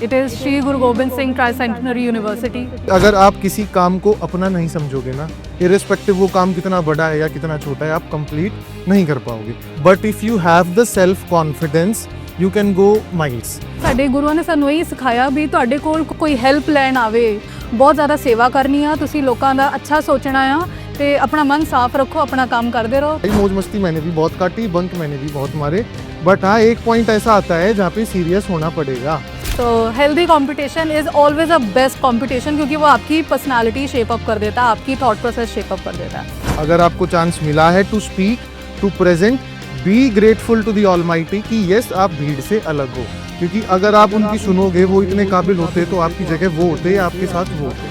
It is Shri Guru Gobind Singh Tricentenary University. अगर आप किसी काम को अपना नहीं समझोगे ना, इरेस्पेक्टिव वो काम कितना बड़ा है या कितना छोटा है, आप कंप्लीट नहीं कर पाओगे. But if you have the self confidence, you can go miles. ਸਾਡੇ ਗੁਰੂਆਂ ਨੇ ਸਾਨੂੰ ਇਹੀ ਸਿਖਾਇਆ ਵੀ ਤੁਹਾਡੇ ਕੋਲ ਕੋਈ ਹੈਲਪ ਲੈਣ ਆਵੇ, ਬਹੁਤ ਜ਼ਿਆਦਾ ਸੇਵਾ ਕਰਨੀ ਆ, ਤੁਸੀਂ ਲੋਕਾਂ ਦਾ ਅੱਛਾ ਸੋਚਣਾ ਆ ਤੇ ਆਪਣਾ ਮਨ ਸਾਫ਼ ਰੱਖੋ, अपना काम करते रहो. मौज मस्ती मैंने भी बहुत काटी, बंक मैंने भी बहुत मारे, बट हाँ एक पॉइंट ऐसा आता है जहाँ पे सीरियस होना पड़ेगा. तो healthy competition is always a best competition, क्योंकि वो आपकी पर्सनालिटी शेप अप कर देता है, आपकी थॉट प्रोसेस शेप अप कर देता है. अगर आपको चांस मिला है to speak, to present, be grateful to the almighty कि यस आप भीड़ से अलग हो, क्योंकि अगर आप उनकी सुनोगे, वो इतने काबिल होते तो आपकी जगह वो होते, आपके साथ वो होते.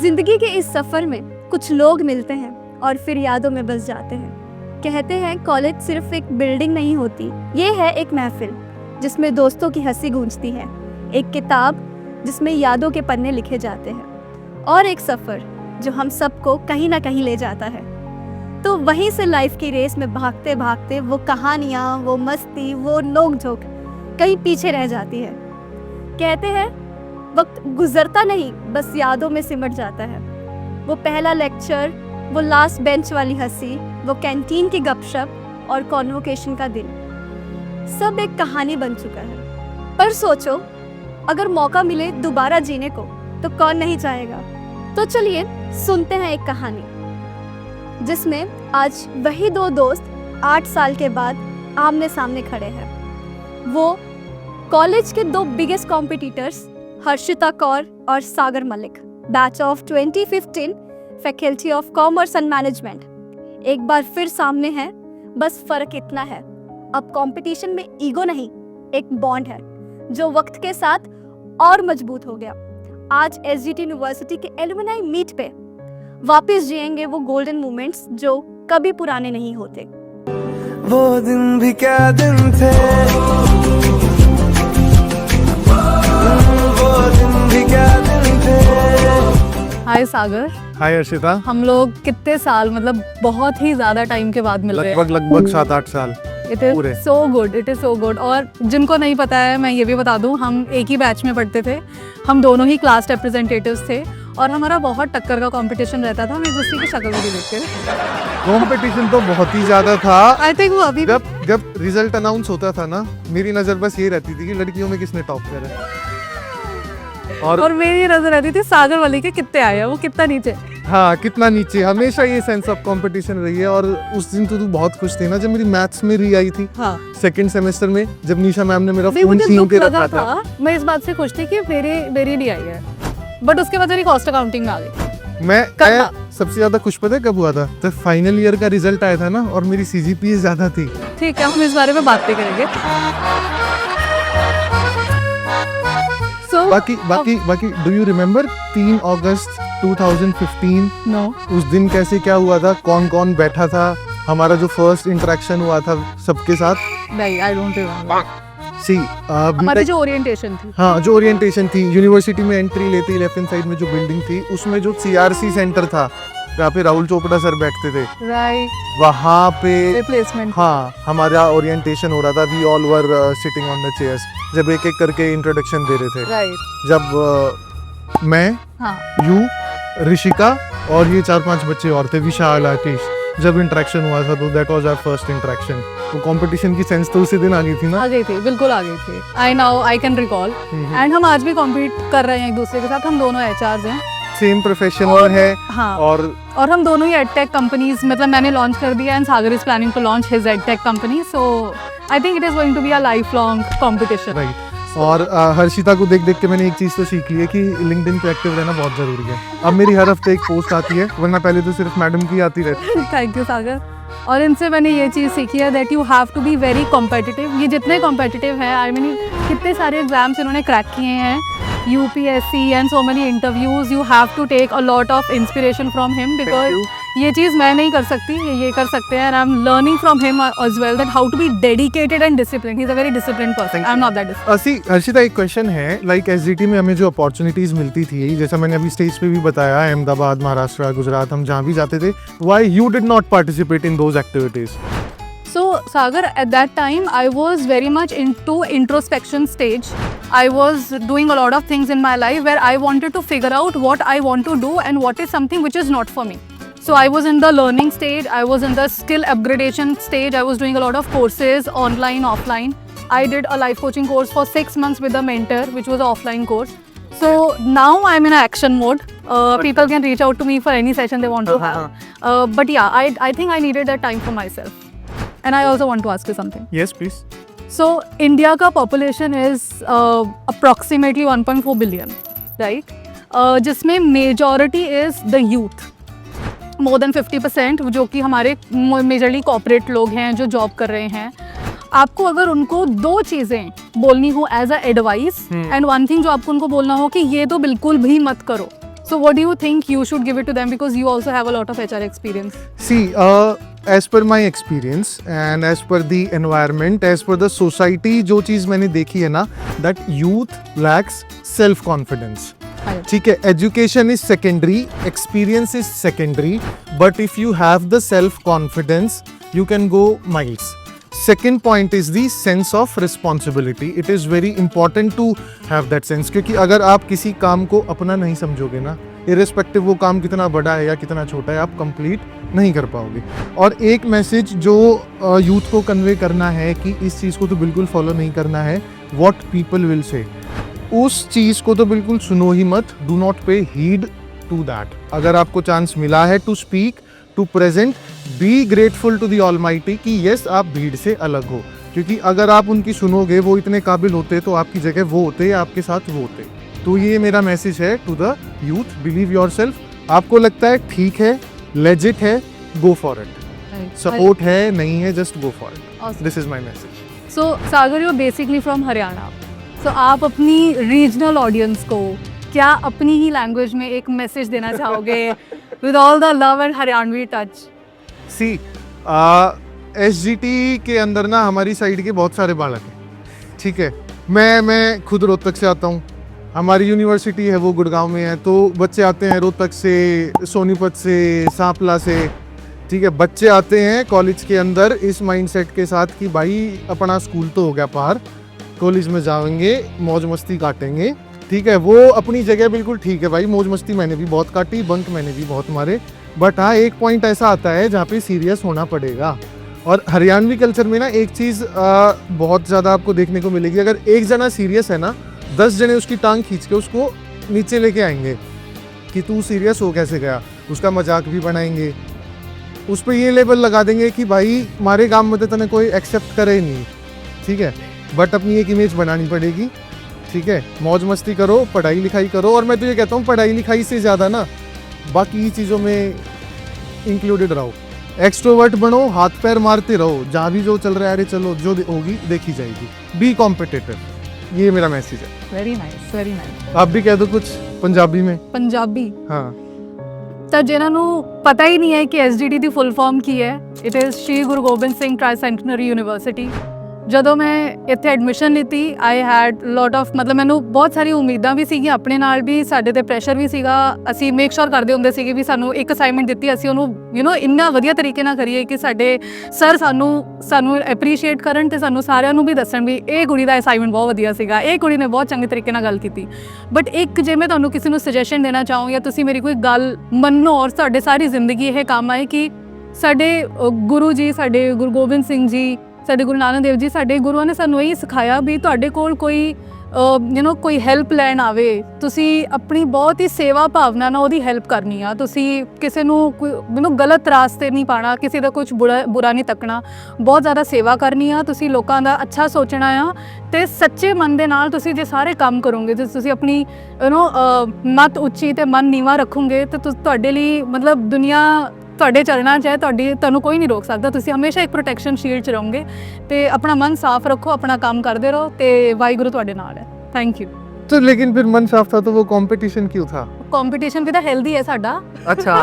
जिंदगी के इस सफ़र में कुछ लोग मिलते हैं और फिर यादों में बस जाते हैं. कहते हैं कॉलेज सिर्फ एक बिल्डिंग नहीं होती, ये है एक महफिल जिसमें दोस्तों की हंसी गूंजती है, एक किताब जिसमें यादों के पन्ने लिखे जाते हैं, और एक सफ़र जो हम सबको कहीं ना कहीं ले जाता है. तो वहीं से लाइफ की रेस में भागते भागते वो कहानियाँ, वो मस्ती, वो नोक झोंक कहीं पीछे रह जाती है. कहते हैं वक्त गुजरता नहीं, बस यादों में सिमट जाता है. वो पहला लेक्चर, वो लास्ट बेंच वाली हंसी, वो कैंटीन की गपशप और कॉन्वोकेशन का दिन, सब एक कहानी बन चुका है. पर सोचो, अगर मौका मिले दोबारा जीने को तो कौन नहीं चाहेगा. तो चलिए सुनते हैं एक कहानी जिसमें आज वही दो दोस्त 8 साल के बाद आमने सामने खड़े हैं. वो कॉलेज के दो बिगेस्ट कॉम्पिटिटर्स हर्षिता कौर और Sagar Malik, batch of 2015, faculty of commerce and management. एक बार फिर सामने हैं, बस फर्क इतना है अब कंपटीशन में ईगो नहीं, एक बॉन्ड है जो वक्त के साथ और मजबूत हो गया. आज एसजीटी यूनिवर्सिटी के एलुमनाई मीट पे वापस जिएंगे वो गोल्डन मोमेंट्स जो कभी पुराने नहीं होते. वो दिन भी क्या दिन थे, वो दिन भी क्या दिन थे. हाय सागर. हाय अर्शिता. हम लोग कितने साल, मतलब बहुत ही ज़्यादा टाइम के बाद मिल रहे हैं. लगभग 7-8 साल. It is so good, it is so good. और जिनको नहीं पता है, मैं ये भी बता दूं, हम एक ही बैच में पढ़ते थे, हम दोनों ही क्लास रिप्रेजेंटेटिव्स थे और हमारा बहुत टक्कर का कंपटीशन रहता था. हम एक दूसरे की शक्ल भी नहीं देखते थे. कंपटीशन तो बहुत ही ज़्यादा था. आई थिंक वो अभी जब रिजल्ट अनाउंस होता था ना, मेरी नज़र बस ये रहती थी कि लड़कियों में किसने टॉप करा है. और मेरी नज़र रहती थी सागर वाली के कितने आए हैं, वो कितना नीचे. हाँ, कितना नीचे. हमेशा ये सेंस ऑफ कंपटीशन रही है. और उस दिन तो तू बहुत खुश थी ना जब मेरी मैथ्स में री आई थी. हाँ, सेकंड सेमेस्टर में जब निशा मैम ने मेरा नहीं, फोन मुझे छीन दुख के लगा रखा था. मैं इस बात से खुश थी कि मेरी नहीं आई है, बट उसके बाद मेरी कॉस्ट अकाउंटिंग में आ गई. मैं सबसे ज्यादा खुश पता है कब हुआ था, जब फाइनल ईयर का रिजल्ट आया था ना और मेरी सीजीपीए ज्यादा थी. ठीक है, हम इस बारे में बात नहीं करेंगे. बाकी do you remember 3 August 2015? No. उस दिन कैसे क्या हुआ था, कौन कौन बैठा था, हमारा जो फर्स्ट इंटरेक्शन हुआ था सबके साथ. नहीं, आई डोंट रिमेम्बर. सी हमारी जो ओरिएंटेशन थी. हाँ, जो ओरिएंटेशन थी, यूनिवर्सिटी में एंट्री लेते लेफ्ट हैंड साइड में जो बिल्डिंग थी, उसमें जो सीआरसी सेंटर था जहाँ पे राहुल चोपड़ा सर बैठते थे, राइट, वहाँ पे रिप्लेसमेंट. हाँ, हमारा ओरिएंटेशन हो रहा था. We all were sitting on the chairs, जब एक एक करके इंट्रोडक्शन दे रहे थे. राइट. जब मैं, हाँ, यू, ऋषिका और ये 4-5 बच्चे और थे, विशाल, आतिश, जब इंटरेक्शन हुआ था, तो that was our first interaction. तो कंपटीशन की सेंस तो उसी दिन आ गई थी ना. आ गई थी, बिल्कुल आ गई थी. I can recall. एंड हम आज भी कॉम्पीट कर रहे हैं एक दूसरे के साथ. हम दोनों एचआरज हैं, सेम प्रोफेशन में है. हाँ, और हम दोनों ही एडटेक कंपनीज, मतलब मैंने लॉन्च कर दिया and Sagar is planning to launch his edtech company. So I think it is going to be a life long competition. Right. और हर्षिता को देख देख के मैंने एक चीज़ तो सीख ली है कि लिंक्डइन पे एक्टिव रहना बहुत ज़रूरी है. अब मेरी हर हफ्ते एक पोस्ट आती है, वरना पहले तो सिर्फ मैडम की आती रहती. Thank you Sagar. और इनसे मैंने ये चीज़ सीखी है that you have to be very competitive. ये जितने कॉम्पिटिटिव हैं, आई मीन कितने सारे एग्जाम्स इन्होंने क्रैक किए हैं, UPSC and so many interviews, you have to take a lot of inspiration from him because ये चीज़ मैं नहीं कर सकती, ये कर सकते हैं. and I'm learning from him as well that how to be dedicated and disciplined. He's a very disciplined person. I'm not that disciplined. Harshita, एक क्वेश्चन है, लाइक एसजीटी में हमें जो अपॉर्चुनिटीज़ मिलती थी, जैसा मैंने अभी स्टेज पे भी बताया, अहमदाबाद, महाराष्ट्र, गुजरात, हम जहाँ भी जाते थे, why you did not participate in those activities? So Sagar, at that time, I was very much into introspection stage. I was doing a lot of things in my life where I wanted to figure out what I want to do and what is something which is not for me. So I was in the learning stage, I was in the skill upgradation stage, I was doing a lot of courses, online, offline. I did a life coaching course for 6 months with a mentor, which was an offline course. So now I'm in action mode. People can reach out to me for any session they want to have. But yeah, I think I needed that time for myself. And I also want to ask you something. Yes, please. So India का population is approximately 1.4 billion, right? जिसमें majority is the youth. More than 50%, जो कि हमारे majorly corporate लोग हैं जो job कर रहे हैं. आपको अगर उनको दो चीज़ें बोलनी हो as a advice and one thing जो आपको उनको बोलना हो कि ये तो बिल्कुल भी मत करो, so what do you think you should give it to them, because you also have a lot of HR experience? See, as per my experience and as per the environment, as per the society, जो चीज़ मैंने देखी है ना, that youth lacks self confidence. ठीक है, education is secondary, experience is secondary, but if you have the self confidence you can go miles. Second point is the sense of responsibility. It is very important to have that sense, क्योंकि अगर आप किसी काम को अपना नहीं समझोगे ना, इरेस्पेक्टिव वो काम कितना बड़ा है या कितना छोटा है, आप कंप्लीट नहीं कर पाओगे. और एक मैसेज जो यूथ को कन्वे करना है कि इस चीज़ को तो बिल्कुल फॉलो नहीं करना है, what people will say, उस चीज़ को तो बिल्कुल सुनो ही मत. Do not pay heed to that. अगर आपको चांस मिला है to speak, to present, be grateful to the almighty कि यस आप भीड़ से अलग हो, क्योंकि अगर आप उनकी सुनोगे, वो इतने काबिल होते तो आपकी जगह वो होते या आपके साथ वो होते. तो ये मेरा मैसेज है to the youth. Believe yourself. आपको लगता है ठीक है, लेजिट है, गो फॉर इट. सपोर्ट है नहीं है, just go for it. This is my message. So Sagar, you're basically from Haryana. So आप अपनी रीजनल ऑडियंस को क्या अपनी ही लैंग्वेज में एक मैसेज देना चाहोगे with all the love and Haryanvi touch? See, SGT के अंदर ना हमारी साइड के बहुत सारे बालक हैं. ठीक है, मैं खुद रोहतक से आता हूँ. हमारी यूनिवर्सिटी है वो गुड़गांव में है, तो बच्चे आते हैं रोहतक से, सोनीपत से, सांपला से. ठीक है, बच्चे आते हैं कॉलेज के अंदर इस माइंडसेट के साथ कि भाई अपना स्कूल तो हो गया पार, कॉलेज में जाएंगे, मौज मस्ती काटेंगे. ठीक है, वो अपनी जगह बिल्कुल ठीक है भाई, मौज मस्ती मैंने भी बहुत काटी, बंक मैंने भी बहुत मारे, बट हाँ एक पॉइंट ऐसा आता है जहाँ पे सीरियस होना पड़ेगा. और हरियाणवी कल्चर में ना एक चीज़ बहुत ज़्यादा आपको देखने को मिलेगी. अगर एक जना सीरियस है ना, 10 जने उसकी टांग खींच के उसको नीचे लेके आएंगे कि तू सीरियस हो कैसे गया. उसका मजाक भी बनाएंगे, उस पर ये लेबल लगा देंगे कि भाई हमारे गांव में तो तने कोई एक्सेप्ट करे ही नहीं. ठीक है, बट अपनी एक इमेज बनानी पड़ेगी. ठीक है, मौज मस्ती करो, पढ़ाई लिखाई करो. और मैं तो ये कहता हूँ पढ़ाई लिखाई से ज़्यादा ना बाकी चीज़ों में इंक्लूडेड रहो. एक्सट्रोवर्ट बनो, हाथ पैर मारते रहो, जहाँ भी जो चल रहा है अरे चलो जो होगी देखी जाएगी. Be competitive. ये मेरा मैसेज है. Very nice, very nice. आप भी कह दो कुछ पंजाबी में. पंजाबी हाँ, ਤਾਂ ਜਿਨ੍ਹਾਂ ਨੂੰ ਪਤਾ ਹੀ ਨਹੀਂ ਹੈ ਕਿ ਐਸਜੀਟੀ ਦੀ ਫੁੱਲ ਫਾਰਮ ਕੀ ਹੈ, it is Shri Guru Gobind Singh tricentenary university. ਜਦੋਂ ਮੈਂ ਇੱਥੇ ਐਡਮਿਸ਼ਨ ਲਿੱਤੀ, ਆਈ ਹੈਡ ਲੋਟ ਆਫ, ਮਤਲਬ ਮੈਨੂੰ ਬਹੁਤ ਸਾਰੀ ਉਮੀਦਾਂ ਵੀ ਸੀਗੀਆਂ, ਆਪਣੇ ਨਾਲ ਵੀ ਸਾਡੇ ਤੇ ਪ੍ਰੈਸ਼ਰ ਵੀ ਸੀਗਾ. ਅਸੀਂ ਮੇਕ ਸ਼ੋਰ ਕਰਦੇ ਹੁੰਦੇ ਸੀਗੇ ਵੀ ਸਾਨੂੰ ਇੱਕ ਅਸਾਈਨਮੈਂਟ ਦਿੱਤੀ, ਅਸੀਂ ਉਹਨੂੰ ਇੰਨਾ ਵਧੀਆ ਤਰੀਕੇ ਨਾਲ ਕਰੀਏ ਕਿ ਸਾਡੇ ਸਰ ਸਾਨੂੰ ਐਪਰੀਸ਼ੀਏਟ ਕਰਨ ਤੇ ਸਾਨੂੰ ਸਾਰਿਆਂ ਨੂੰ ਵੀ ਦੱਸਣ ਵੀ ਇਹ ਕੁੜੀ ਦਾ ਅਸਾਈਨਮੈਂਟ ਬਹੁਤ ਵਧੀਆ ਸੀਗਾ, ਇਹ ਕੁੜੀ ਨੇ ਬਹੁਤ ਚੰਗੇ ਤਰੀਕੇ ਨਾਲ ਗੱਲ ਕੀਤੀ. ਬਟ ਇੱਕ ਜੇ ਮੈਂ ਤੁਹਾਨੂੰ ਕਿਸੇ ਨੂੰ ਸੁਜੈਸ਼ਨ ਦੇਣਾ ਚਾਹੂੰ ਜਾਂ ਤੁਸੀਂ ਮੇਰੀ ਕੋਈ ਗੱਲ ਮੰਨੋ ਔਰ ਤੁਹਾਡੇ ਸਾਰੀ ਜ਼ਿੰਦਗੀ ਇਹ ਕੰਮ ਆਏ ਕਿ ਸਾਡੇ ਗੁਰੂ ਜੀ, ਸਾਡੇ ਗੁਰੂ ਗੋਬਿੰਦ ਸਿੰਘ ਜੀ, ਸਾਡੇ ਗੁਰੂ ਨਾਨਕ ਦੇਵ ਜੀ, ਸਾਡੇ ਗੁਰੂਆਂ ਨੇ ਸਾਨੂੰ ਇਹ ਸਿਖਾਇਆ ਵੀ ਤੁਹਾਡੇ ਕੋਲ ਕੋਈ ਕੋਈ ਹੈਲਪ ਲੈਣ ਆਵੇ, ਤੁਸੀਂ ਆਪਣੀ ਬਹੁਤ ਹੀ ਸੇਵਾ ਭਾਵਨਾ ਨਾਲ ਉਹਦੀ ਹੈਲਪ ਕਰਨੀ ਆ. ਤੁਸੀਂ ਕਿਸੇ ਨੂੰ ਗਲਤ ਰਾਸਤੇ ਨਹੀਂ ਪਾਉਣਾ, ਕਿਸੇ ਦਾ ਕੁਝ ਬੁਰਾ ਨਹੀਂ ਤੱਕਣਾ, ਬਹੁਤ ਜ਼ਿਆਦਾ ਸੇਵਾ ਕਰਨੀ ਆ. ਤੁਸੀਂ ਲੋਕਾਂ ਦਾ ਅੱਛਾ ਸੋਚਣਾ ਆ ਅਤੇ ਸੱਚੇ ਮਨ ਦੇ ਨਾਲ ਤੁਸੀਂ ਜੇ ਸਾਰੇ ਕੰਮ ਕਰੋਗੇ, ਤੇ ਤੁਸੀਂ ਆਪਣੀ ਮੱਤ ਉੱਚੀ ਅਤੇ ਮਨ ਨੀਵਾਂ ਰੱਖੋਗੇ ਤਾਂ ਤੁਹਾਡੇ ਲਈ ਮਤਲਬ ਦੁਨੀਆ ਤੁਹਾਡੇ ਚਰਨਾਂ 'ਚ ਹੈ, ਤੁਹਾਨੂੰ ਕੋਈ ਨਹੀਂ ਰੋਕ ਸਕਦਾ. ਤੁਸੀਂ ਹਮੇਸ਼ਾ ਇੱਕ ਪ੍ਰੋਟੈਕਸ਼ਨ ਸ਼ੀਲਡ 'ਚ ਰਹੋਗੇ ਅਤੇ ਆਪਣਾ ਮਨ ਸਾਫ਼ ਰੱਖੋ, ਆਪਣਾ ਕੰਮ ਕਰਦੇ ਰਹੋ ਅਤੇ ਵਾਹਿਗੁਰੂ ਤੁਹਾਡੇ ਨਾਲ ਹੈ. Thank you. तो लेकिन फिर मन साफ था तो वो कंपटीशन क्यों था? कंपटीशन भी तो हेल्दी है साडा. अच्छा,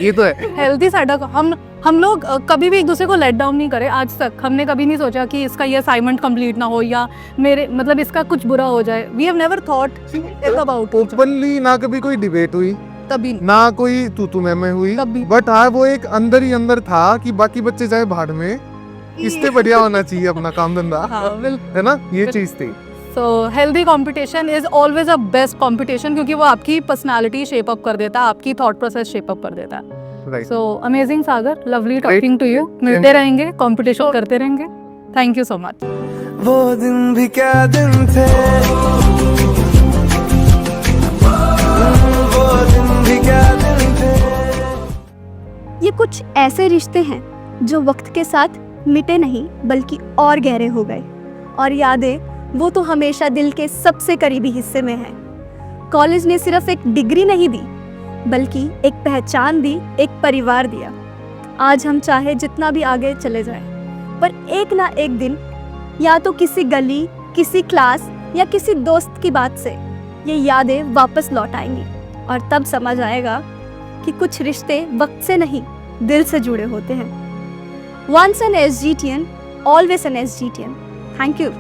ये तो है. हेल्दी साडा. हम लोग कभी भी एक दूसरे को लेट डाउन नहीं करे. आज तक हमने कभी नहीं सोचा कि इसका ये असाइनमेंट कंप्लीट ना हो या मेरे मतलब इसका कुछ बुरा हो जाए. We have never thought about. Openly ना कभी कोई डिबेट हुई, कभी ना कोई तू मैं हुई, कभी. बट हाँ वो एक अंदर ही अंदर था कि बाकी बच्चे जाए भाड़ में, इससे बढ़िया होना चाहिए अपना काम धंधा, हाँ बिल्कुल। है ना, ये चीज थी। So healthy competition is always a best competition, क्योंकि वो आपकी पर्सनालिटी शेप अप कर देता है, आपकी थॉट प्रोसेस शेप अप कर देता है। Right, so amazing Sagar, lovely talking to you. मिलते रहेंगे, कंपटीशन करते रहेंगे। Thank you so much. वो दिन भी क्या दिन थे, वो दिन भी क्या दिन थे। ये कुछ ऐसे रिश्ते हैं जो वक्त के साथ मिटे नहीं बल्कि और गहरे हो गए, और यादें वो तो हमेशा दिल के सबसे करीबी हिस्से में है। कॉलेज ने सिर्फ एक डिग्री नहीं दी बल्कि एक पहचान दी, एक परिवार दिया। आज हम चाहे जितना भी आगे चले जाएं, पर एक ना एक दिन या तो किसी गली, किसी क्लास या किसी दोस्त की बात से ये यादें वापस लौट आएंगी, और तब समझ आएगा कि कुछ रिश्ते वक्त से नहीं दिल से जुड़े होते हैं। Once an SGTN, always an SGTN. Thank you.